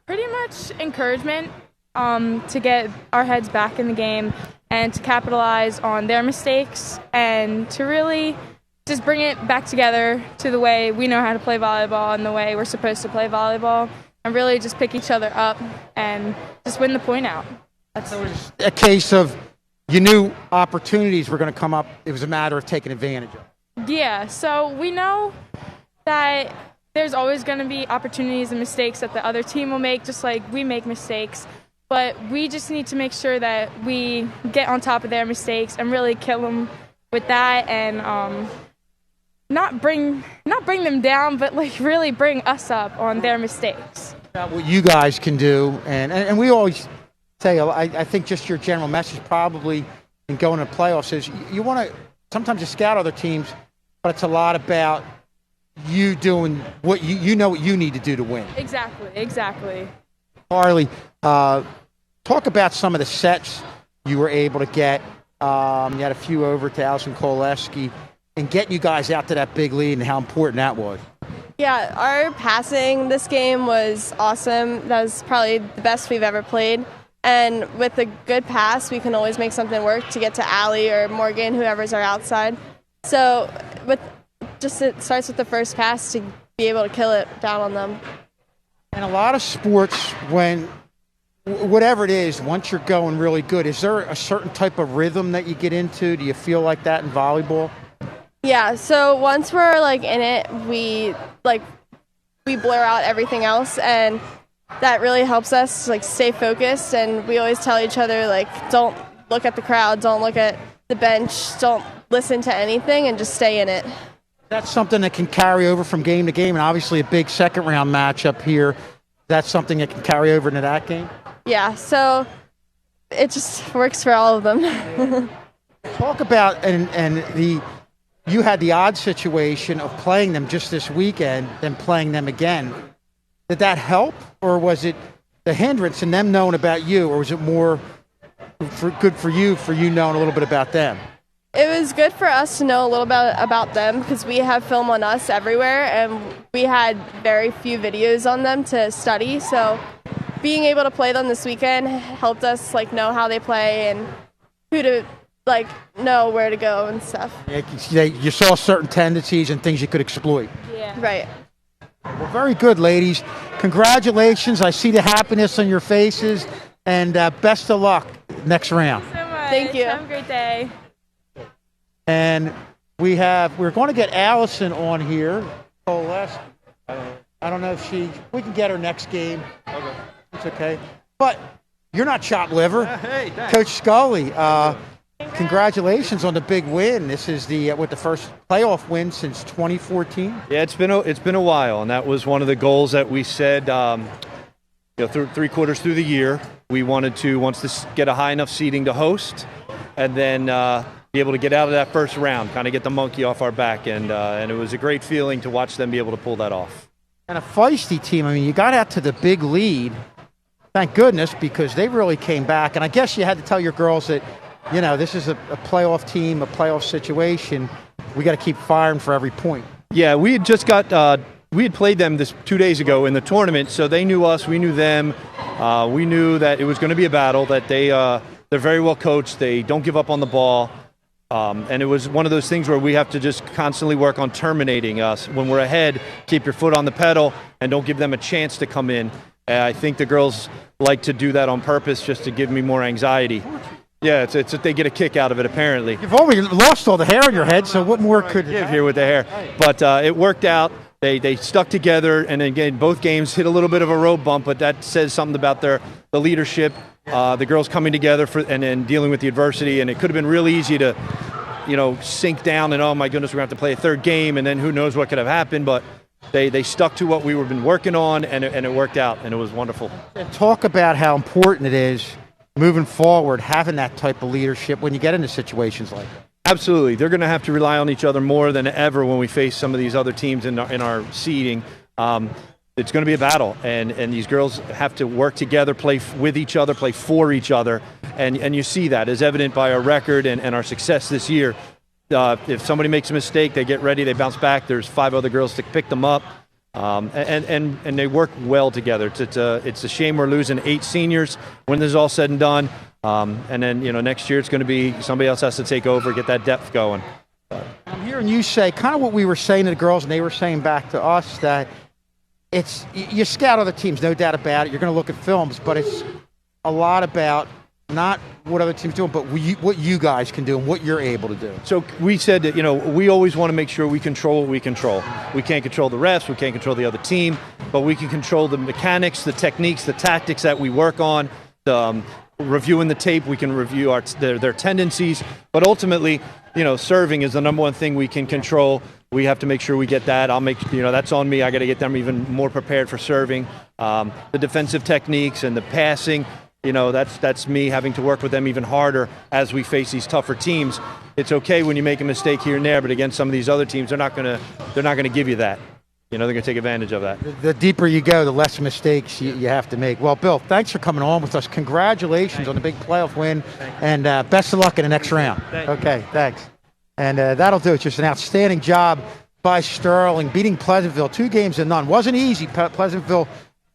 Pretty much encouragement to get our heads back in the game and to capitalize on their mistakes and to really just bring it back together to the way we know how to play volleyball and the way we're supposed to play volleyball, and really just pick each other up and just win the point out. That's A case of you knew opportunities were going to come up. It was a matter of taking advantage of. Yeah, so we know that there's always going to be opportunities and mistakes that the other team will make, just like we make mistakes. But we just need to make sure that we get on top of their mistakes and really kill them with that, and not bring them down, but like really bring us up on their mistakes. What you guys can do, and we always say, I think just your general message probably in going to playoffs is you want to sometimes you scout other teams, but it's a lot about you doing what you know what you need to do to win. Exactly. Harley, talk about some of the sets you were able to get. You had a few over to Allison Koleski and getting you guys out to that big lead and how important that was. Yeah, our passing this game was awesome. That was probably the best we've ever played. And with a good pass, we can always make something work to get to Allie or Morgan, whoever's our outside. So it starts with the first pass to be able to kill it down on them. And a lot of sports, when whatever it is, once you're going really good, is there a certain type of rhythm that you get into? Do you feel like that in volleyball? Yeah, so once we're like in it, we blur out everything else, and that really helps us like stay focused. And we always tell each other, like, don't look at the crowd, don't look at the bench, don't listen to anything, and just stay in it. That's something that can carry over from game to game, and obviously a big second round matchup here. That's something that can carry over into that game? Yeah, so it just works for all of them. Talk about, you had the odd situation of playing them just this weekend, then playing them again. Did that help, or was it the hindrance in them knowing about you, or was it more good for you knowing a little bit about them? It was good for us to know a little bit about them because we have film on us everywhere, and we had very few videos on them to study. So being able to play them this weekend helped us like know how they play and who to like know where to go and stuff. You saw certain tendencies and things you could exploit. Yeah. Right. Well, very good, ladies. Congratulations. I see the happiness on your faces, and best of luck next round. Thank you so much. Thank you. Have a great day. And we're going to get Allison on here. Koleski. I don't know if we can get her next game. Okay. It's okay. But you're not chopped liver. Hey, thanks. Coach Scully, congratulations on the big win. This is the first playoff win since 2014. Yeah, it's been a while, and that was one of the goals that we said. Through 3 quarters through the year, we wanted to once this get a high enough seeding to host, and then be able to get out of that first round, kind of get the monkey off our back, and it was a great feeling to watch them be able to pull that off. And a feisty team. I mean, you got out to the big lead. Thank goodness, because they really came back. And I guess you had to tell your girls that, this is a playoff team, a playoff situation. We got to keep firing for every point. Yeah, we had just we had played them 2 days ago in the tournament, so they knew us, we knew them. We knew that it was going to be a battle, that they're very well coached. They don't give up on the ball. And it was one of those things where we have to just constantly work on terminating us. When we're ahead, keep your foot on the pedal and don't give them a chance to come in. I think the girls like to do that on purpose just to give me more anxiety. Yeah, it's they get a kick out of it, apparently. You've already lost all the hair on your head, so what more could give here with the hair? But it worked out. They stuck together, and again, both games hit a little bit of a road bump, but that says something about the leadership, the girls coming together and dealing with the adversity. And it could have been really easy to, sink down and, oh my goodness, we're going to have to play a third game, and then who knows what could have happened. But they stuck to what we've been working on, and it worked out, and it was wonderful. And talk about how important it is moving forward, having that type of leadership when you get into situations like that. Absolutely. They're going to have to rely on each other more than ever when we face some of these other teams in our seeding. it's going to be a battle, and these girls have to work together, play with each other, play for each other, and you see that as evident by our record and our success this year. If somebody makes a mistake, they get ready, they bounce back. There's 5 other girls to pick them up, and they work well together. It's a shame we're losing 8 seniors when this is all said and done, and then next year it's going to be somebody else has to take over, get that depth going. I'm hearing you say kind of what we were saying to the girls, and they were saying back to us, that you scout other teams, no doubt about it. You're going to look at films, but it's a lot about not what other teams doing, but what you guys can do and what you're able to do. So we said that, we always want to make sure we control what we control. We can't control the refs, we can't control the other team, but we can control the mechanics, the techniques, the tactics that we work on, reviewing the tape, we can review their tendencies, but ultimately, serving is the number one thing we can control. We have to make sure we get that. I'll make, that's on me. I got to get them even more prepared for serving. The defensive techniques and the passing, that's me having to work with them even harder as we face these tougher teams. It's okay when you make a mistake here and there, but against some of these other teams, they're not going to give you that. They're going to take advantage of that. The deeper you go, the less mistakes you have to make. Well, Bill, thanks for coming on with us. Congratulations on the big playoff win, and best of luck in the next round. Okay, thanks. And that'll do it. Just an outstanding job by Sterling, beating Pleasantville 2-0. Wasn't easy. Pleasantville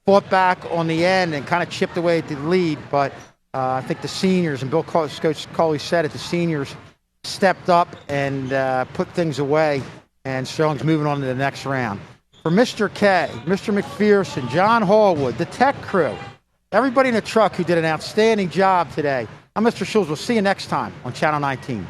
fought back on the end and kind of chipped away at the lead, but I think the seniors, and Coach Coley said it, the seniors stepped up and put things away, and Sterling's moving on to the next round. For Mr. K, Mr. McPherson, John Hallwood, the tech crew, everybody in the truck who did an outstanding job today, I'm Mr. Schulz. We'll see you next time on Channel 19.